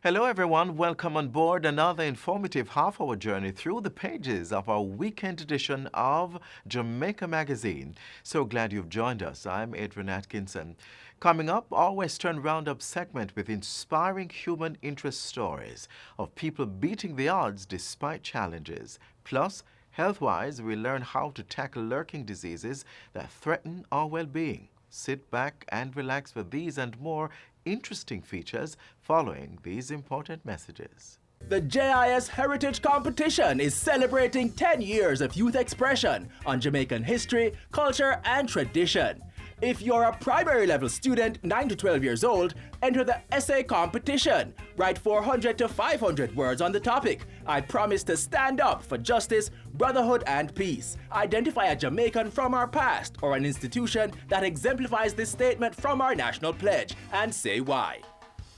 Hello everyone, welcome on board another informative half-hour journey through the pages of our weekend edition of Jamaica Magazine. So glad you've joined us. I'm Adrian Atkinson. Coming up, our Western Roundup segment with inspiring human interest stories of people beating the odds despite challenges. Plus, health-wise, we learn how to tackle lurking diseases that threaten our well-being. Sit back and relax for these and more interesting features following these important messages. The JIS Heritage Competition is celebrating 10 years of youth expression on Jamaican history, culture, and tradition. If you're a primary level student, 9 to 12 years old, enter the essay competition. Write 400 to 500 words on the topic. I promise to stand up for justice, brotherhood, and peace. Identify a Jamaican from our past or an institution that exemplifies this statement from our national pledge and say why.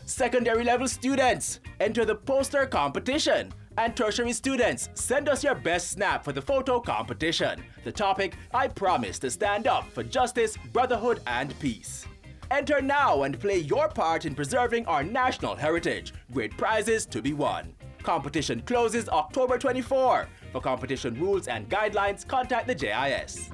Secondary level students, enter the poster competition. And tertiary students, send us your best snap for the photo competition. The topic, I promise to stand up for justice, brotherhood, and peace. Enter now and play your part in preserving our national heritage. Great prizes to be won. Competition closes October 24. For competition rules and guidelines, contact the JIS.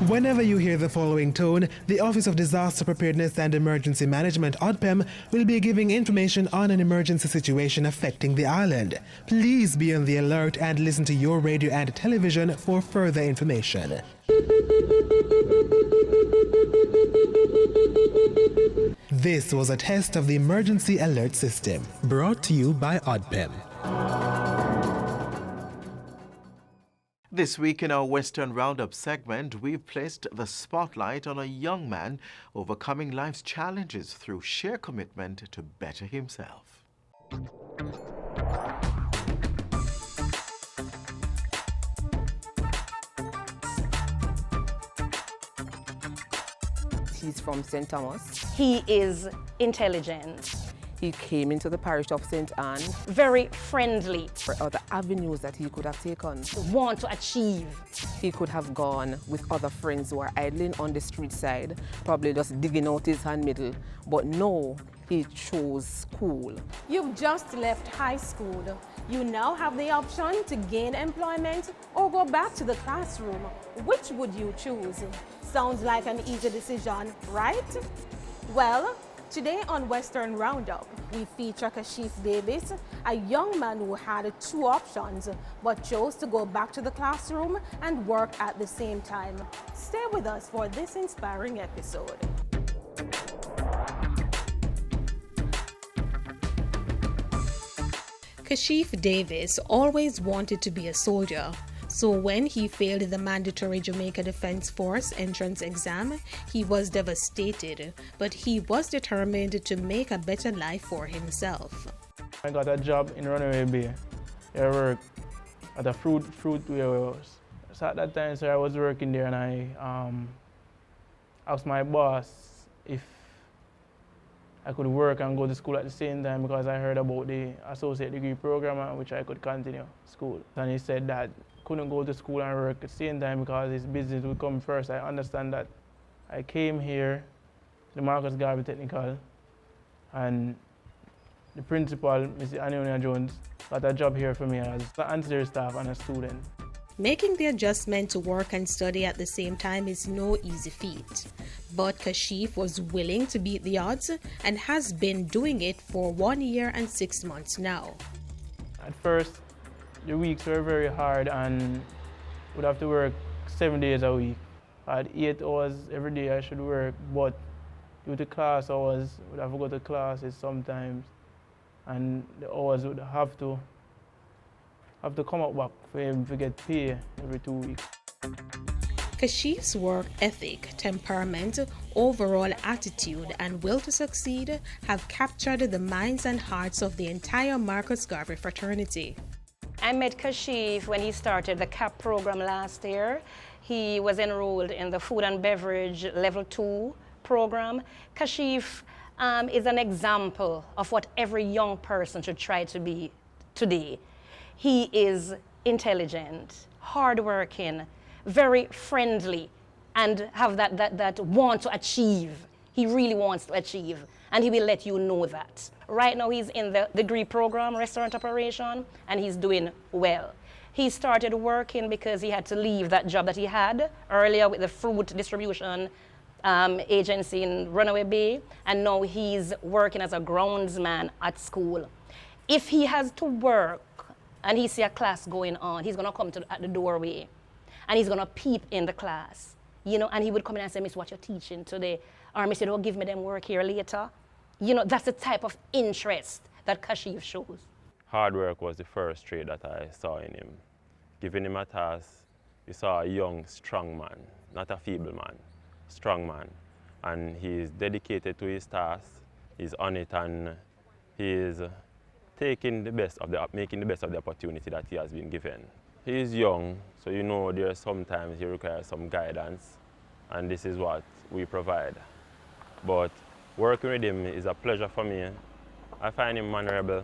Whenever you hear the following tone, the Office of Disaster Preparedness and Emergency Management, ODPEM, will be giving information on an emergency situation affecting the island. Please be on the alert and listen to your radio and television for further information. This was a test of the emergency alert system, brought to you by ODPEM. This week in our Western Roundup segment, we've placed the spotlight on a young man overcoming life's challenges through sheer commitment to better himself. He's from St. Thomas. He is intelligent. He came into the parish of St. Anne. Very friendly. For other avenues that he could have taken. Want to achieve. He could have gone with other friends who are idling on the street side, probably just digging out his hand middle. But no, he chose school. You've just left high school. You now have the option to gain employment or go back to the classroom. Which would you choose? Sounds like an easy decision, right? Well, today on Western Roundup, we feature Kashif Davis, a young man who had two options but chose to go back to the classroom and work at the same time. Stay with us for this inspiring episode. Kashif Davis always wanted to be a soldier. So when he failed the mandatory Jamaica Defense Force entrance exam, he was devastated, but he was determined to make a better life for himself. I got a job in Runaway Bay. I worked at a fruit warehouse. So at that time, I was working there and I asked my boss if I could work and go to school at the same time because I heard about the associate degree program which I could continue school. And he said that couldn't go to school and work at the same time because his business would come first. I understand that. I came here to the Marcus Garvey Technical and the principal, Mr. Anionia Jones, got a job here for me as an ancillary staff and a student. Making the adjustment to work and study at the same time is no easy feat. But Kashif was willing to beat the odds and has been doing it for 1 year and 6 months now. At first, the weeks were very hard and would have to work 7 days a week. I had 8 hours every day I should work, but due to class hours, would have to go to classes sometimes, and the hours would have to come up back for him to get paid every 2 weeks. Kashif's work ethic, temperament, overall attitude, and will to succeed have captured the minds and hearts of the entire Marcus Garvey fraternity. I met Kashif when he started the CAP program last year. He was enrolled in the Food and Beverage Level 2 program. Kashif is an example of what every young person should try to be today. He is intelligent, hardworking, very friendly, and have that want to achieve. He really wants to achieve, and he will let you know that. Right now he's in the degree program, restaurant operation, and he's doing well. He started working because he had to leave that job that he had earlier with the fruit distribution agency in Runaway Bay, and now he's working as a groundsman at school. If he has to work and he see a class going on, he's gonna come at the doorway and he's gonna peep in the class, you know, and he would come in and say, Miss, what you're teaching today? Or Miss, don't give me them work here later. You know, that's the type of interest that Kashif shows. Hard work was the first trait that I saw in him. Giving him a task, you saw a young, strong man, not a feeble man, strong man. And he's dedicated to his task, he's on it, and he's making the best of the opportunity that he has been given. He's young, so you know there's sometimes he requires some guidance, and this is what we provide. But working with him is a pleasure for me. I find him mannerable,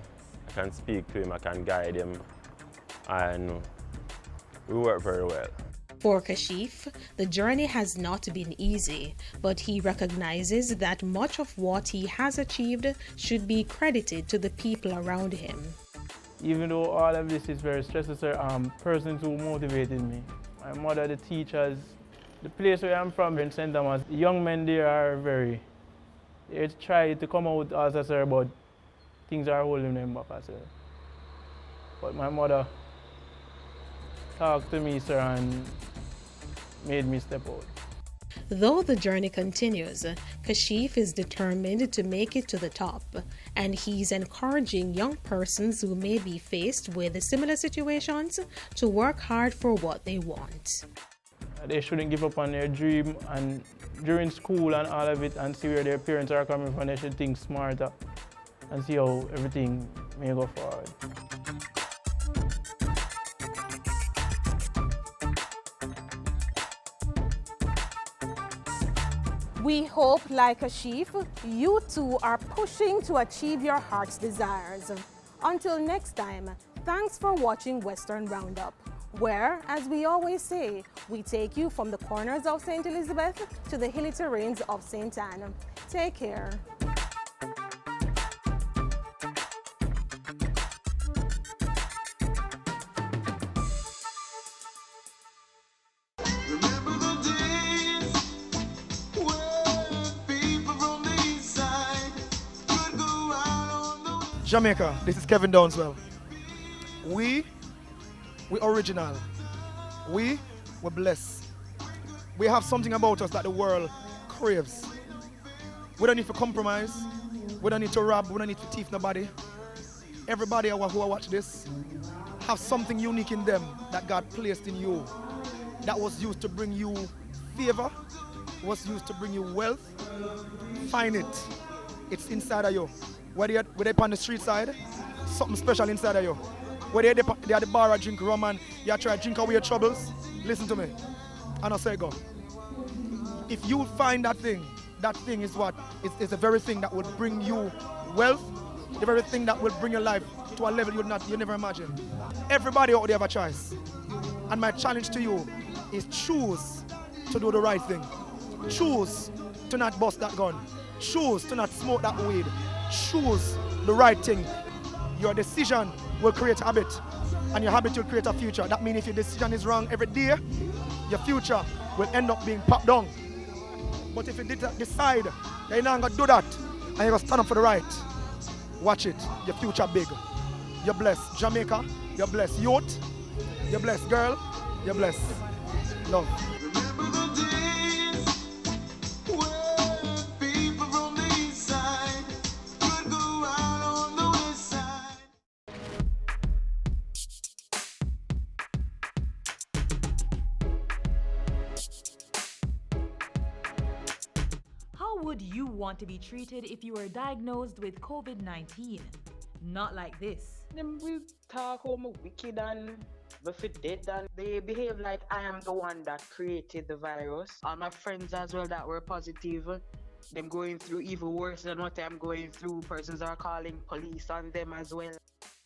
I can speak to him, I can guide him, and we work very well. For Kashif, the journey has not been easy, but he recognizes that much of what he has achieved should be credited to the people around him. Even though all of this is very stressful, sir, persons who motivated me. My mother, the teachers, the place where I'm from in St. Thomas, the young men there are they try to come out also, sir, but things are holding them back, sir. But my mother talked to me, sir, and made me step out. Though the journey continues, Kashif is determined to make it to the top, and he's encouraging young persons who may be faced with similar situations to work hard for what they want. They shouldn't give up on their dream, and during school and all of it, and see where their parents are coming from. They should think smarter and see how everything may go forward. We hope, like Kashif, you too are pushing to achieve your heart's desires. Until next time, thanks for watching Western Roundup, where, as we always say, we take you from the corners of St. Elizabeth to the hilly terrains of St. Anne. Take care. Jamaica, this is Kevin Downswell. We original. We're blessed. We have something about us that the world craves. We don't need to compromise. We don't need to rob. We don't need to thief nobody. Everybody who watch this have something unique in them that God placed in you, that was used to bring you favor, was used to bring you wealth. Find it. It's inside of you. Whether they're on the street side, something special inside of you. Whether they're at the bar or drink rum and you try to drink away your troubles, listen to me. And I say go. If you find that thing is what is the very thing that will bring you wealth, the very thing that will bring your life to a level you never imagine. Everybody out there have a choice. And my challenge to you is choose to do the right thing. Choose to not bust that gun. Choose to not smoke that weed. Choose the right thing. Your decision will create a habit, and your habit will create a future. That means if your decision is wrong every day, your future will end up being popped down. But if you decide that you're not going to do that, and you're going to stand up for the right, watch it. Your future big. You're blessed. Jamaica, you're blessed. Youth, you're blessed. Girl, you're blessed. Love. Would you want to be treated if you were diagnosed with COVID-19? Not like this. Them will talk how I'm wicked and if dead, and they behave like I am the one that created the virus. All my friends as well that were positive, them going through even worse than what I'm going through. Persons are calling police on them as well.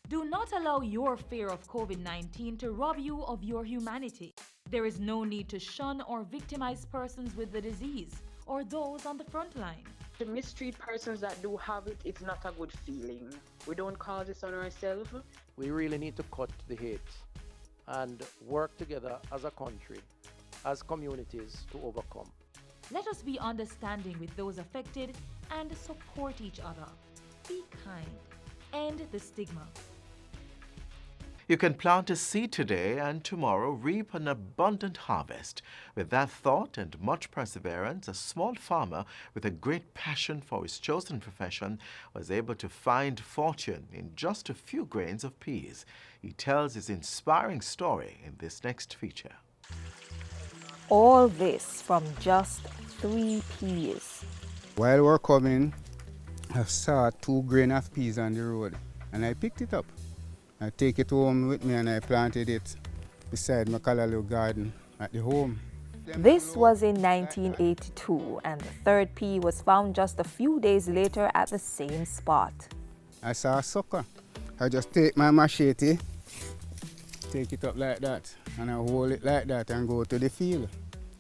Do not allow your fear of COVID-19 to rob you of your humanity. There is no need to shun or victimize persons with the disease or those on the front line. To mistreat persons that do have it, it's not a good feeling. We don't cause this on ourselves. We really need to cut the hate and work together as a country, as communities, to overcome. Let us be understanding with those affected and support each other. Be kind. End the stigma. You can plant a seed today and tomorrow reap an abundant harvest. With that thought and much perseverance, a small farmer with a great passion for his chosen profession was able to find fortune in just a few grains of peas. He tells his inspiring story in this next feature. All this from just 3 peas. While we're coming, I saw 2 grains of peas on the road and I picked it up. I take it home with me and I planted it beside my callaloo garden at the home. This was in 1982 and the 3rd pea was found just a few days later at the same spot. I saw a sucker. I just take my machete, take it up like that, and I hold it like that and go to the field.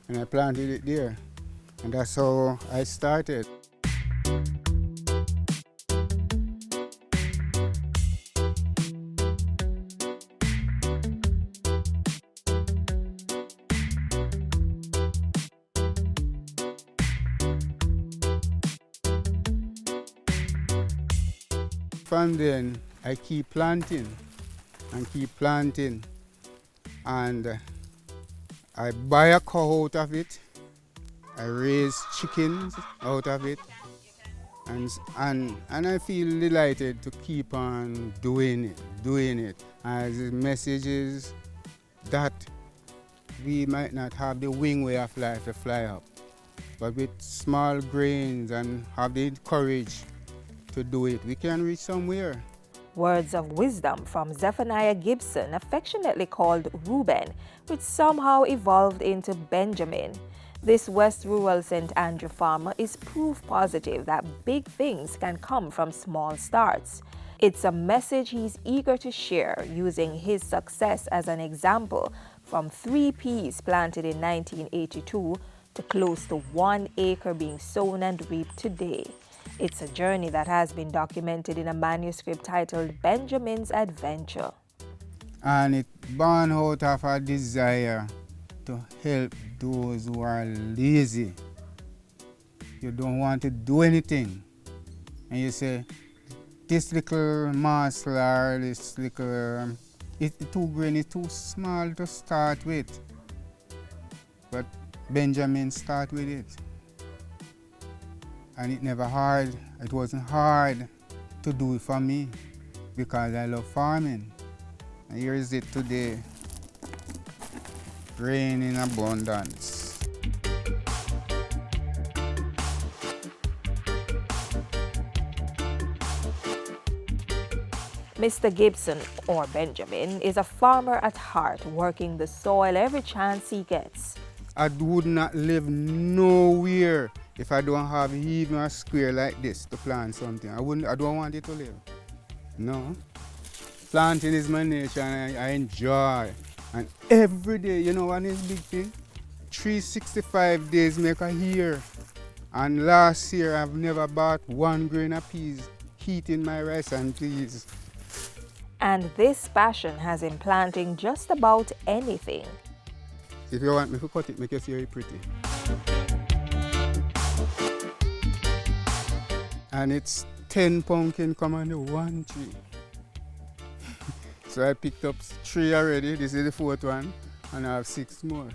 And I planted it there. And that's how I started. From then, I keep planting and I buy a cow out of it, I raise chickens out of it, and I feel delighted to keep on doing it. As the message is that we might not have the wing way of life to fly up, but with small grains and have the courage to do it, we can reach somewhere. Words of wisdom from Zephaniah Gibson, affectionately called Reuben, which somehow evolved into Benjamin. This West Rural St. Andrew farmer is proof positive that big things can come from small starts. It's a message he's eager to share, using his success as an example, from 3 peas planted in 1982 to close to 1 acre being sown and reaped today. It's a journey that has been documented in a manuscript titled Benjamin's Adventure. And it born out of a desire to help those who are lazy. You don't want to do anything. And you say, this little morsel or this little, 2 grain is too small to start with. But Benjamin started with it. And it wasn't hard to do it for me because I love farming. And here is it today, rain in abundance. Mr. Gibson, or Benjamin, is a farmer at heart, working the soil every chance he gets. I would not live nowhere if I don't have even a square like this to plant something. I don't want it to live. No. Planting is my nature and I enjoy. And every day, you know what is big thing? 365 days make a year. And last year I've never bought 1 grain of peas heating my rice and peas. And this passion has him planting just about anything. If you want me to cut it, make it very pretty. And it's 10 pumpkin come on the 1 tree. So I picked up 3 already. This is the 4th one, and I have 6 more.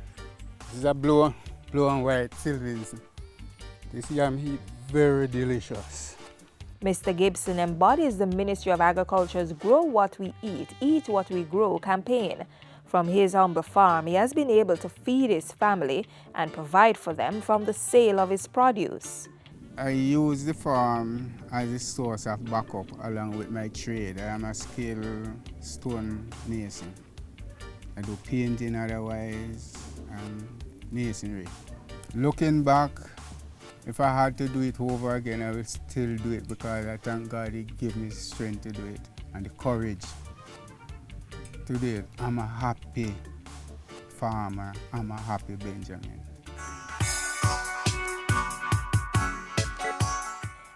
This is a blue and white Sylvans. This yam heat very delicious. Mr. Gibson embodies the Ministry of Agriculture's Grow What We Eat What We Grow campaign. From his humble farm, he has been able to feed his family and provide for them from the sale of his produce. I use the farm as a source of backup along with my trade. I am a skilled stone mason. I do painting otherwise and masonry. Looking back, if I had to do it over again, I would still do it because I thank God He gave me the strength to do it and the courage today, I'm a happy farmer. I'm a happy Benjamin.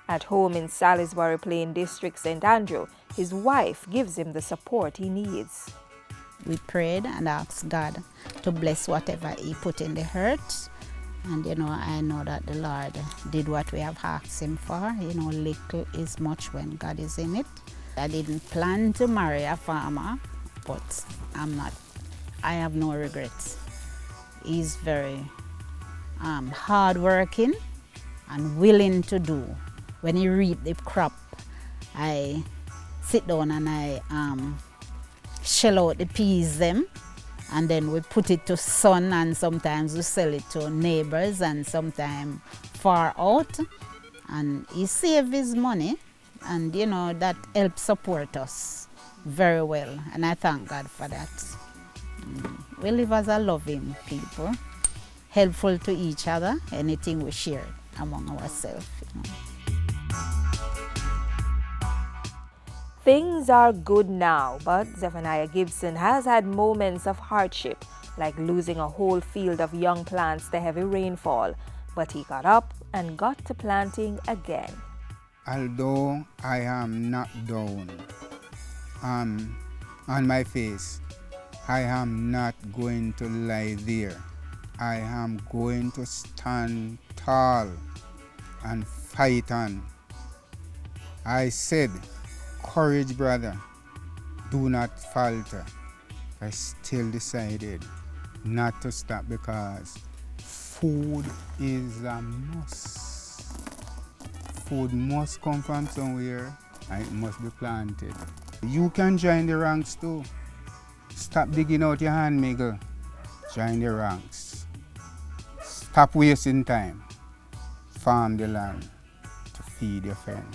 At home in Salisbury Plain District, St. Andrew, his wife gives him the support he needs. We prayed and asked God to bless whatever he put in the earth. And I know that the Lord did what we have asked him for. Little is much when God is in it. I didn't plan to marry a farmer, but I have no regrets. He's very hardworking and willing to do. When he reap the crop, I sit down and I shell out the peas them, and then we put it to sun, and sometimes we sell it to neighbors and sometimes far out. And he saves his money, and that helps support us very well, and I thank God for that. We live as a loving people, helpful to each other, anything we share among ourselves. Things are good now, but Zephaniah Gibson has had moments of hardship, like losing a whole field of young plants to heavy rainfall. But he got up and got to planting again. Although I am not down on my face, I am not going to lie there. I am going to stand tall and fight on. I said, courage, brother, do not falter. I still decided not to stop because food is a must. Food must come from somewhere and it must be planted. You can join the ranks too. Stop digging out your hand, Miguel. Join the ranks. Stop wasting time. Farm the land to feed your friend.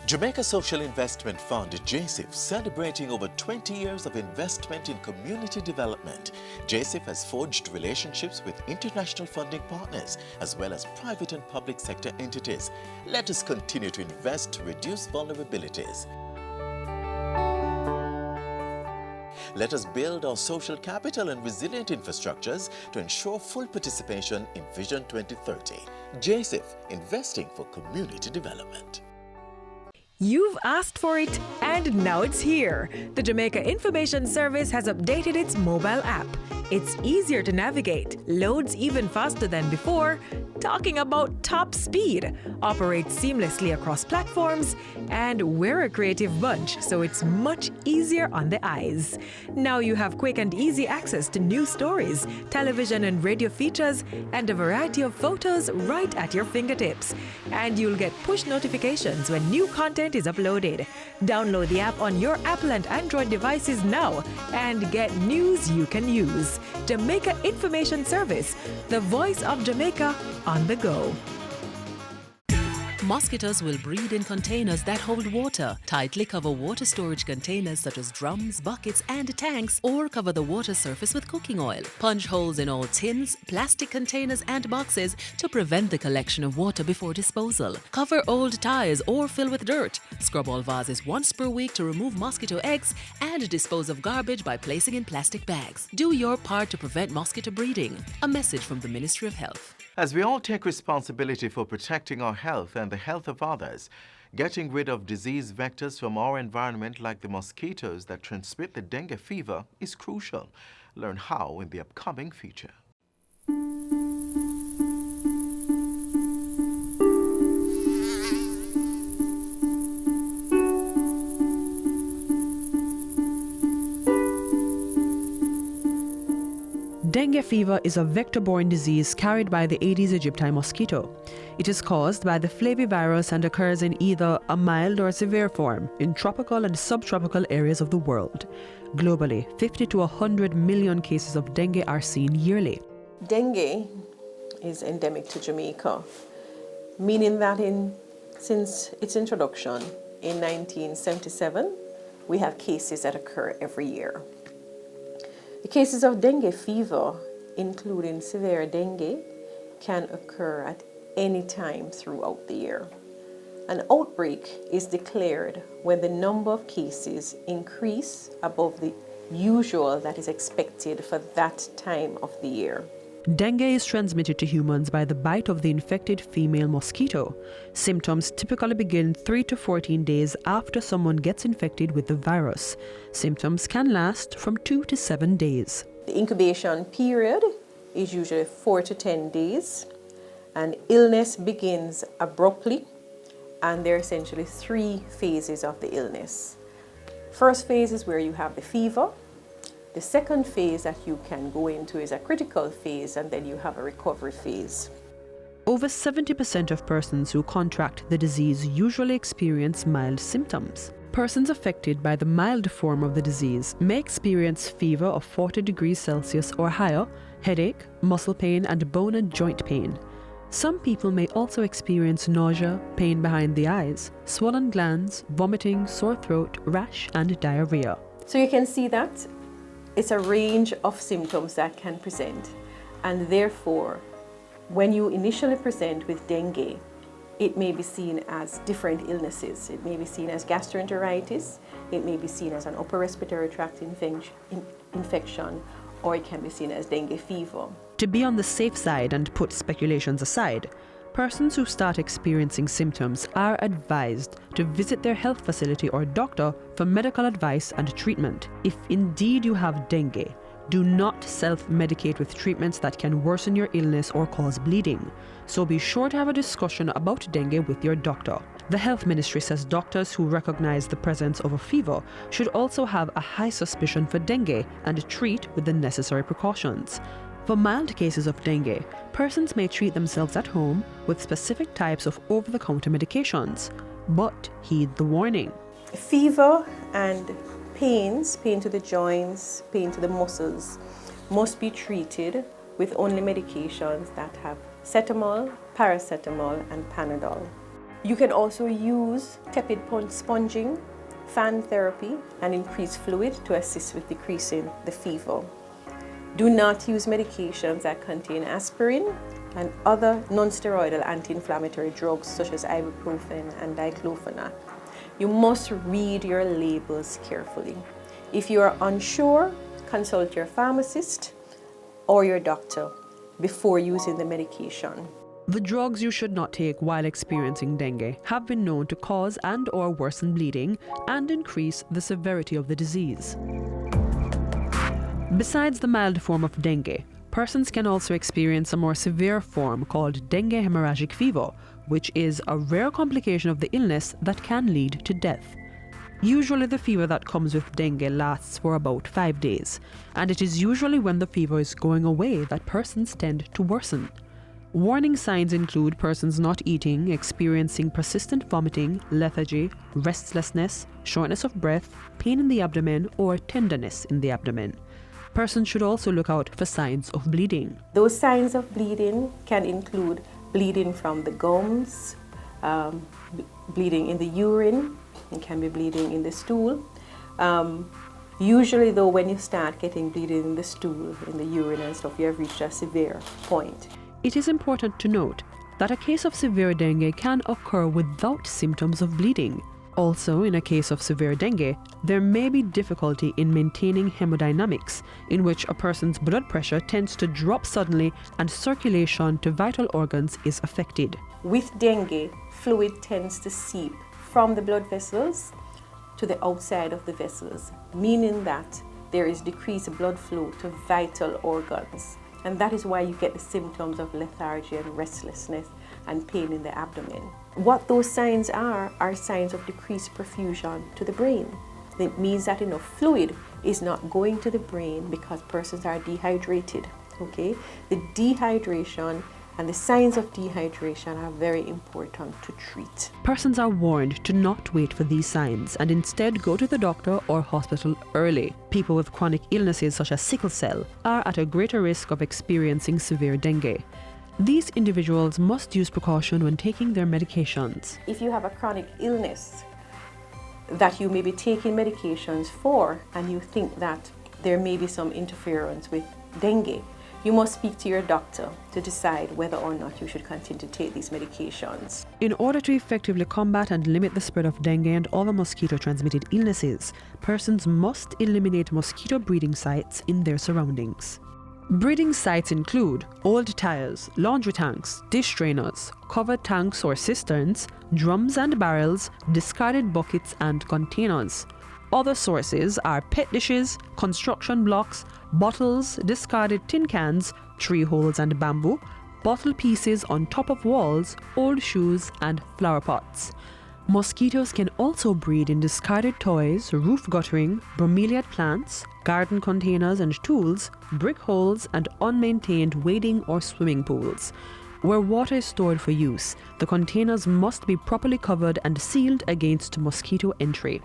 Jamaica Social Investment Fund, JSIF, celebrating over 20 years of investment in community development. JSIF has forged relationships with international funding partners as well as private and public sector entities. Let us continue to invest to reduce vulnerabilities. Let us build our social capital and resilient infrastructures to ensure full participation in Vision 2030. JSIF, investing for community development. You've asked for it, and now it's here. The Jamaica Information Service has updated its mobile app. It's easier to navigate, loads even faster than before, talking about top speed, operates seamlessly across platforms, and we're a creative bunch, so it's much easier on the eyes. Now you have quick and easy access to news stories, television and radio features, and a variety of photos right at your fingertips. And you'll get push notifications when new content is uploaded. Download the app on your Apple and Android devices now and get news you can use. Jamaica Information Service, the voice of Jamaica on the go. Mosquitoes will breed in containers that hold water. Tightly cover water storage containers such as drums, buckets, and tanks, or cover the water surface with cooking oil. Punch holes in all tins, plastic containers, and boxes to prevent the collection of water before disposal. Cover old tires or fill with dirt. Scrub all vases once per week to remove mosquito eggs and dispose of garbage by placing in plastic bags. Do your part to prevent mosquito breeding. A message from the Ministry of Health. As we all take responsibility for protecting our health and the health of others, getting rid of disease vectors from our environment like the mosquitoes that transmit the dengue fever is crucial. Learn how in the upcoming feature. Dengue fever is a vector-borne disease carried by the Aedes aegypti mosquito. It is caused by the flavivirus and occurs in either a mild or severe form in tropical and subtropical areas of the world. Globally, 50 to 100 million cases of dengue are seen yearly. Dengue is endemic to Jamaica, meaning that since its introduction, in 1977, we have cases that occur every year. The cases of dengue fever, including severe dengue, can occur at any time throughout the year. An outbreak is declared when the number of cases increase above the usual that is expected for that time of the year. Dengue is transmitted to humans by the bite of the infected female mosquito. Symptoms typically begin 3 to 14 days after someone gets infected with the virus. Symptoms can last from 2 to 7 days. The incubation period is usually 4 to 10 days, and illness begins abruptly, and there are essentially 3 phases of the illness. First phase is where you have the fever. The second phase that you can go into is a critical phase, and then you have a recovery phase. Over 70% of persons who contract the disease usually experience mild symptoms. Persons affected by the mild form of the disease may experience fever of 40 degrees Celsius or higher, headache, muscle pain, and bone and joint pain. Some people may also experience nausea, pain behind the eyes, swollen glands, vomiting, sore throat, rash, and diarrhea. So you can see that it's a range of symptoms that can present, and therefore, when you initially present with dengue, it may be seen as different illnesses. It may be seen as gastroenteritis, it may be seen as an upper respiratory tract infection, or it can be seen as dengue fever. To be on the safe side and put speculations aside, persons who start experiencing symptoms are advised to visit their health facility or doctor for medical advice and treatment. If indeed you have dengue, do not self-medicate with treatments that can worsen your illness or cause bleeding. So be sure to have a discussion about dengue with your doctor. The health ministry says doctors who recognize the presence of a fever should also have a high suspicion for dengue and treat with the necessary precautions. For mild cases of dengue, persons may treat themselves at home with specific types of over-the-counter medications, but heed the warning. Fever and pain to the joints, pain to the muscles, must be treated with only medications that have cetamol, paracetamol, and Panadol. You can also use tepid sponging, fan therapy, and increased fluid to assist with decreasing the fever. Do not use medications that contain aspirin and other non-steroidal anti-inflammatory drugs such as ibuprofen and diclofenac. You must read your labels carefully. If you are unsure, consult your pharmacist or your doctor before using the medication. The drugs you should not take while experiencing dengue have been known to cause and/or worsen bleeding and increase the severity of the disease. Besides the mild form of dengue, persons can also experience a more severe form called dengue hemorrhagic fever, which is a rare complication of the illness that can lead to death. Usually the fever that comes with dengue lasts for about 5 days, and it is usually when the fever is going away that persons tend to worsen. Warning signs include persons not eating, experiencing persistent vomiting, lethargy, restlessness, shortness of breath, pain in the abdomen, or tenderness in the abdomen. Persons should also look out for signs of bleeding. Those signs of bleeding can include bleeding from the gums, bleeding in the urine, it can be bleeding in the stool. Usually though, when you start getting bleeding in the stool, in the urine and stuff, you have reached a severe point. It is important to note that a case of severe dengue can occur without symptoms of bleeding. Also, in a case of severe dengue, there may be difficulty in maintaining hemodynamics, in which a person's blood pressure tends to drop suddenly and circulation to vital organs is affected. With dengue, fluid tends to seep from the blood vessels to the outside of the vessels, meaning that there is decreased blood flow to vital organs. And that is why you get the symptoms of lethargy and restlessness and pain in the abdomen. What those signs are signs of decreased perfusion to the brain. It means that enough fluid is not going to the brain because persons are dehydrated. Okay? The dehydration and the signs of dehydration are very important to treat. Persons are warned to not wait for these signs and instead go to the doctor or hospital early. People with chronic illnesses such as sickle cell are at a greater risk of experiencing severe dengue. These individuals must use precaution when taking their medications. If you have a chronic illness, that you may be taking medications for and you think that there may be some interference with dengue, you must speak to your doctor to decide whether or not you should continue to take these medications. In order to effectively combat and limit the spread of dengue and other mosquito-transmitted illnesses, persons must eliminate mosquito breeding sites in their surroundings. Breeding sites include old tires, laundry tanks, dish drainers, covered tanks or cisterns, drums and barrels, discarded buckets and containers. Other sources are pet dishes, construction blocks, bottles, discarded tin cans, tree holes and bamboo, bottle pieces on top of walls, old shoes and flower pots. Mosquitoes can also breed in discarded toys, roof guttering, bromeliad plants, garden containers and tools, brick holes and unmaintained wading or swimming pools. Where water is stored for use, the containers must be properly covered and sealed against mosquito entry.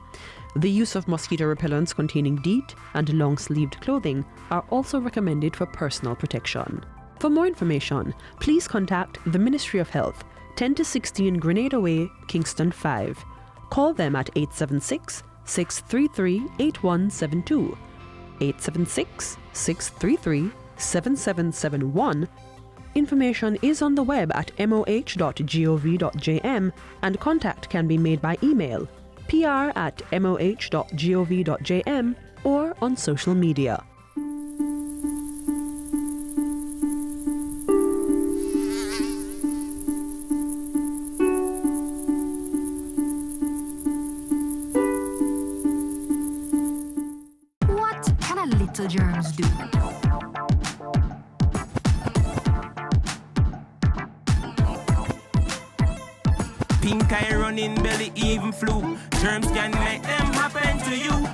The use of mosquito repellents containing DEET and long-sleeved clothing are also recommended for personal protection. For more information, please contact the Ministry of Health, 10 to 16 Grenada Way, Kingston 5. Call them at 876-633-8172, 876-633-7771. Information is on the web at moh.gov.jm and contact can be made by email pr@moh.gov.jm or on social media. What can a little germs do? Pink eye, running belly, even flu. Germs can make them happen to you.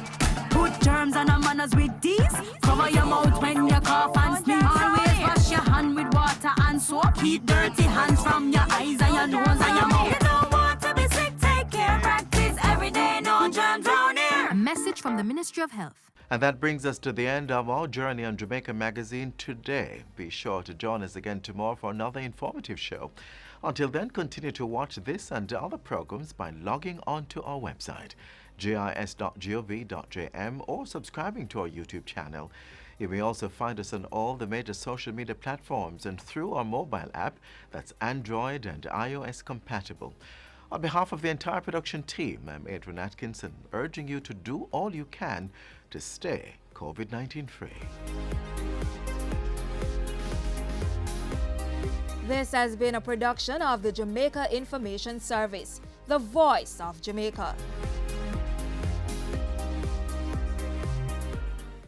Put germs on our manners with these. Cover your mouth when you cough and sneeze. Always wash your hand with water and soap. Keep dirty hands from your eyes and your nose and your mouth. You don't want to be sick, take care. Practice every day, no germs round here. A message from the Ministry of Health. And that brings us to the end of our journey on Jamaica Magazine today. Be sure to join us again tomorrow for another informative show. Until then, continue to watch this and other programs by logging on to our website, gis.gov.jm, or subscribing to our YouTube channel. You may also find us on all the major social media platforms and through our mobile app that's Android and iOS compatible. On behalf of the entire production team, I'm Adrian Atkinson, urging you to do all you can to stay COVID-19 free. This has been a production of the Jamaica Information Service, the voice of Jamaica.